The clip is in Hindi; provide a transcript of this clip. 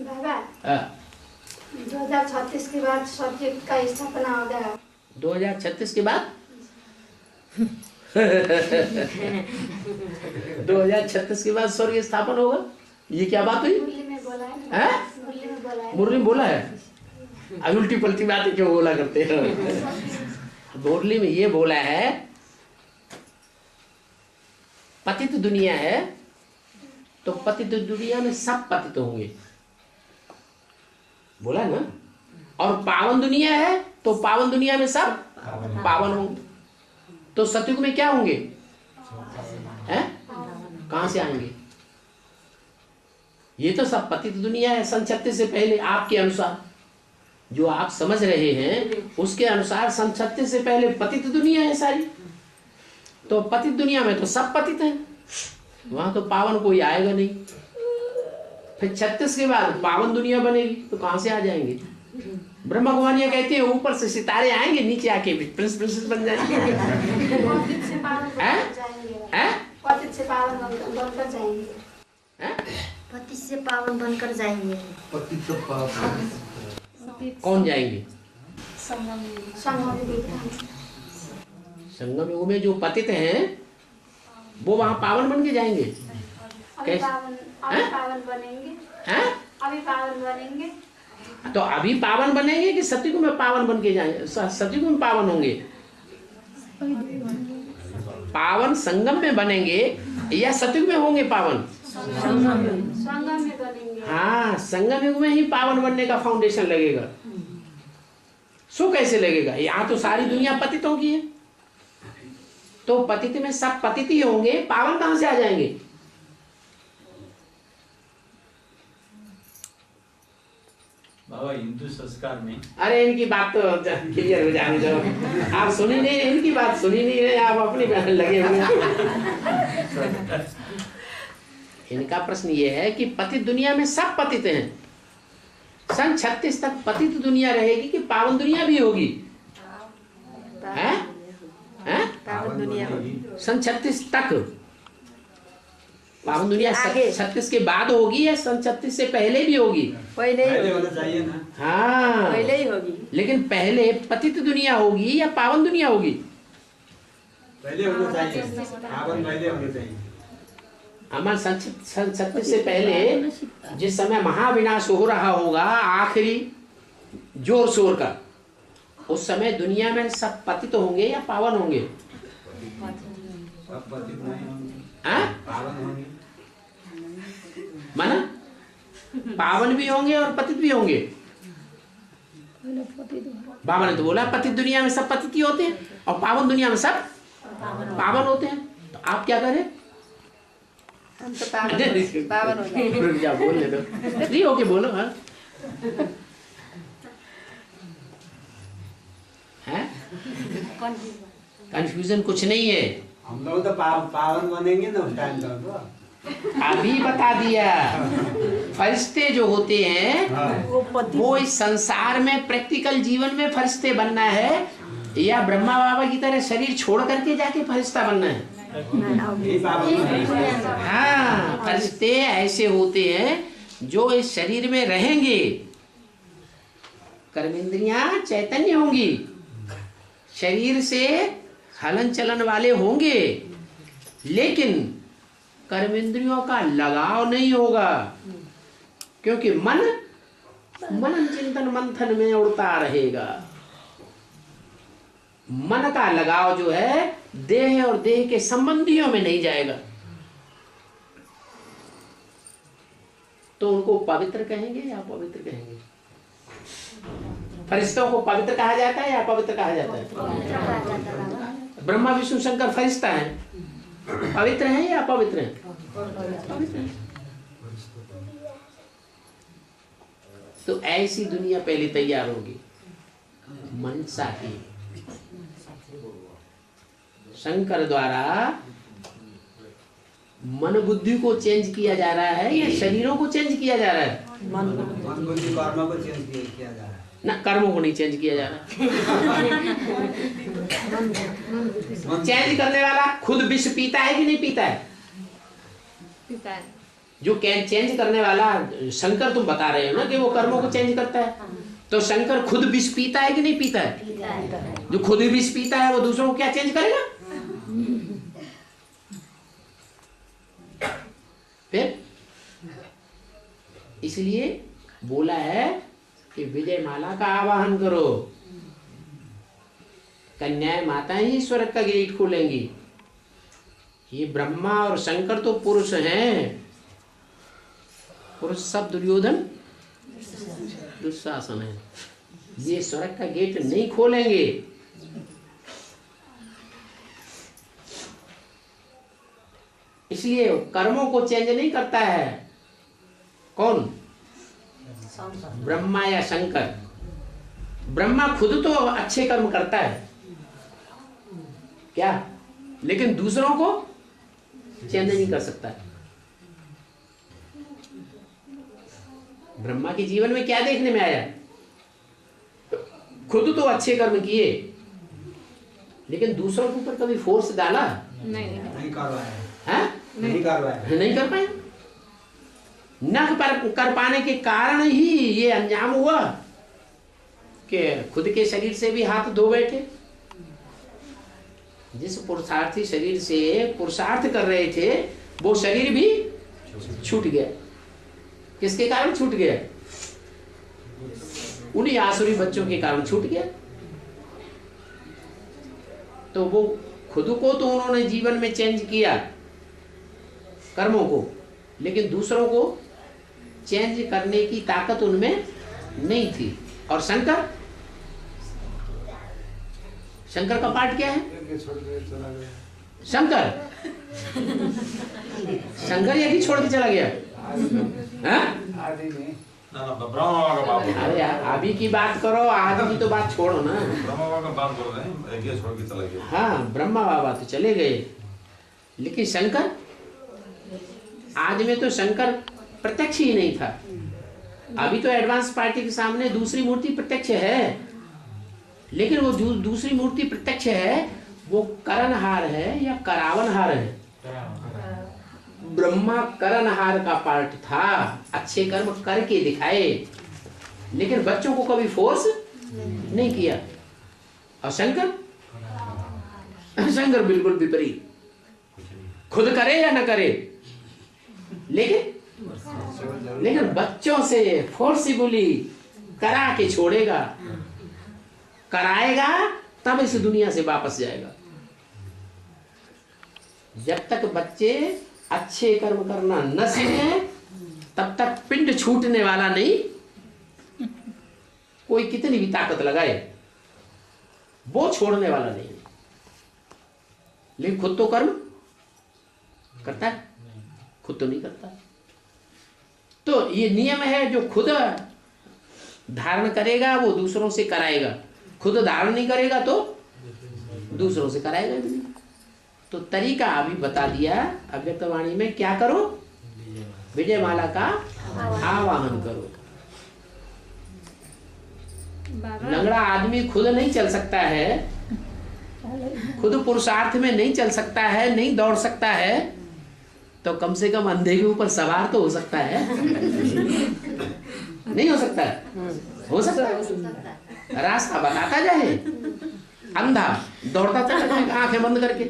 बाबा 2036 के बाद सत्य का स्थापना होगा। 2036 के बाद 2036 के बाद स्वर्ग स्थापन होगा। ये क्या बात हुई? मुरली में बोला है। मुरली में बोला है। अब उल्टी पलटी बातें क्यों बोला करते हो? मुरली में ये बोला है, पतित दुनिया है तो पतित दुनिया में सब पतित होंगे, बोला ना। और पावन दुनिया है तो पावन दुनिया में सब पावन होंगे। तो सतयुग में क्या होंगे? हैं? कहां से आएंगे? ये तो सब पतित दुनिया है। सन 36 से पहले आपके अनुसार जो आप समझ रहे हैं उसके अनुसार सन 36 से पहले पतित दुनिया है सारी। तो पतित दुनिया में तो सब पतित हैं, वहां तो पावन कोई आएगा नहीं। फिर 36 के बाद पावन दुनिया बनेगी तो कहां से आ जाएंगे? ब्रह्मा कुमारियां कहते हैं ऊपर से सितारे आएंगे, नीचे आके प्रिंस प्रिंसेस बन जाएंगे। पतित से पावन बनकर जाएंगे। पतित से पावन बनकर जाएंगे। पतित से पावन बनकर जाएंगे। पतित से पावन कौन जाएंगे? संगम युग में जो पतित हैं वो वहां पावन बन के जाएंगे। अभी पावन बनेंगे। अभी पावन बनेंगे। तो अभी पावन बनेंगे कि सतयुग में पावन बन के जाएंगे? सतयुग में पावन होंगे। पावन संगम में बनेंगे या सतयुग में होंगे पावन? संगम में बनेंगे। हाँ, संगम युग में ही पावन बनने का फाउंडेशन लगेगा। सो कैसे लगेगा? यहाँ तो सारी दुनिया पतितों की है, तो पतित में सब पतित ही होंगे, पावन कहां से आ जाएंगे? बाबा हिंदू संस्कार में, अरे इनकी बात तो क्लियर हो जाने दो। आप सुनी नहीं, इनकी बात सुनी नहीं है, आप अपनी बहन लगे हुए हैं। इनका प्रश्न ये है कि पतित दुनिया में सब पतित हैं। सन 36 तक पतित दुनिया रहेगी कि पावन दुनिया भी होगी? हैं? पावन दुनिया सन 36 तक पावन दुनिया 36 के बाद होगी या सन 36 से पहले भी होगी? पहले होना चाहिए ना। हाँ, पहले ही होगी। लेकिन पहले पतित दुनिया होगी या पावन दुनिया होगी? पहले होना चाहिए, पावन पहले होना चाहिए। हमारे सन 36 से पहले जिस समय महाविनाश हो रहा होगा, आखिरी जोर शोर का, उस समय दुनिया में सब पतित होंगे या पावन होंगे? सब पतित नहीं होंगे, पावन होंगे। माना पावन भी होंगे और पतित भी होंगे। बाबा ने तो बोला पतित दुनिया में सब पतित ही होते हैं और पावन दुनिया में सब पावन होते हैं। तो आप क्या करें? हम तो पावन हो जाएंगे। रुक जाओ, बोलने दो, फ्री होके बोलो। हाँ, है कंफ्यूजन कुछ नहीं है। हम लोग तो पावन बनेंगे ना उस टाइम तक। तो अभी बता दिया, फरिश्ते जो होते हैं वो इस संसार में प्रैक्टिकल जीवन में फरिश्ते बनना है या ब्रह्मा बाबा की तरह शरीर छोड़ करके जाके फरिश्ता बनना है? हाँ, फरिश्ते ऐसे होते हैं जो इस शरीर में रहेंगे, कर्मेंद्रियां चैतन्य होंगी, शरीर से हलन चलन वाले होंगे, लेकिन कर्मेंद्रियों का लगाव नहीं होगा, क्योंकि मन चिंतन मंथन में उड़ता रहेगा। मन का लगाव जो है देह और देह के संबंधियों में नहीं जाएगा। तो उनको पवित्र कहेंगे या पवित्र कहेंगे? फरिश्तों को पवित्र कहा जाता है या पवित्र कहा जाता है? ब्रह्मा विष्णु शंकर फरिश्ता है, पवित्र हैं या पवित्र हैं? पवित्र हैं। तो ऐसी दुनिया पहले तैयार होगी मनसा की। शंकर द्वारा मन बुद्धि को चेंज किया जा रहा है या शरीरों को चेंज किया जा रहा है? मन बुद्धि कर्म को चेंज किया जा रहा है ना, कर्मों को नहीं चेंज किया जा रहा। चेंज करने वाला खुद विष पीता है कि नहीं पीता है? पीता है। जो चेंज करने वाला शंकर तुम बता रहे हो ना कि वो कर्मों को चेंज करता है, तो शंकर खुद विष पीता है कि नहीं पीता है? जो खुद ही विष पीता है वो दूसरों को क्या चेंज करेगा? फिर इसलिए बोला है कि विजय माला का आवाहन करो, कन्याएं माताएं ही स्वर्ग का गेट खोलेंगी। ये ब्रह्मा और शंकर तो पुरुष हैं, पुरुष सब दुर्योधन दुशासन है, ये स्वर्ग का गेट नहीं खोलेंगे। इसलिए कर्मों को चेंज नहीं करता है कौन? ब्रह्मा या शंकर। ब्रह्मा खुद तो अच्छे कर्म करता है क्या, लेकिन दूसरों को चेंज नहीं कर सकता। ब्रह्मा के जीवन में क्या देखने में आया? खुद तो अच्छे कर्म किए, लेकिन दूसरों के ऊपर कभी फोर्स डाला नहीं करवाया, है? नहीं करवाया, नहीं कर पाए। न कर पाने के कारण ही ये अंजाम हुआ कि खुद के शरीर से भी हाथ धो बैठे। जिस पुरुषार्थी शरीर से पुरुषार्थ कर रहे थे वो शरीर भी छूट गया। किसके कारण छूट गया? उन्हीं आसुरी बच्चों के कारण छूट गया। तो वो खुद को तो उन्होंने जीवन में चेंज किया कर्मों को, लेकिन दूसरों को चेंज करने की ताकत उनमें नहीं थी। और शंकर, शंकर का पार्ट क्या है? शंकर शंकर यही छोड़ के चला गया। अरे अभी की बात करो, आज की तो बात छोड़ो ना। ब्रह्मा बाबा का बात बोल रहे हैं, एक छोड़ के चला गया। हाँ, ब्रह्मा बाबा तो चले गए, लेकिन शंकर, आज में तो शंकर प्रत्यक्ष ही नहीं था। अभी तो एडवांस पार्टी के सामने दूसरी मूर्ति प्रत्यक्ष है, लेकिन वो दूसरी मूर्ति प्रत्यक्ष है, वो करणहार है या करावनहार है? ब्रह्मा करणहार का पार्ट था, अच्छे कर्म करके दिखाए, लेकिन बच्चों को कभी फोर्स नहीं किया। और शंकर, शंकर बिल्कुल विपरीत, खुद करे या न करे, लेकिन बच्चों से फोर्सिबली करा के छोड़ेगा, कराएगा तब इस दुनिया से वापस जाएगा। जब तक बच्चे अच्छे कर्म करना न सीखें तब तक पिंड छूटने वाला नहीं। कोई कितनी भी ताकत लगाए वो छोड़ने वाला नहीं। लेकिन खुद तो कर्म करता है, खुद तो नहीं करता। तो ये नियम है, जो खुद धारण करेगा वो दूसरों से कराएगा, खुद धारण नहीं करेगा तो दूसरों से कराएगा भी नहीं। तो तरीका अभी बता दिया अव्यक्तवाणी में, क्या करो? विजय माला का आवाहन करो। लंगड़ा आदमी खुद नहीं चल सकता है, खुद पुरुषार्थ में नहीं चल सकता है, नहीं दौड़ सकता है, तो कम से कम अंधे के ऊपर सवार तो हो सकता है। नहीं हो सकता है? हो सकता है। रास्ता बताता जाए, अंधा दौड़ता चला जाएगा आंखें बंद करके।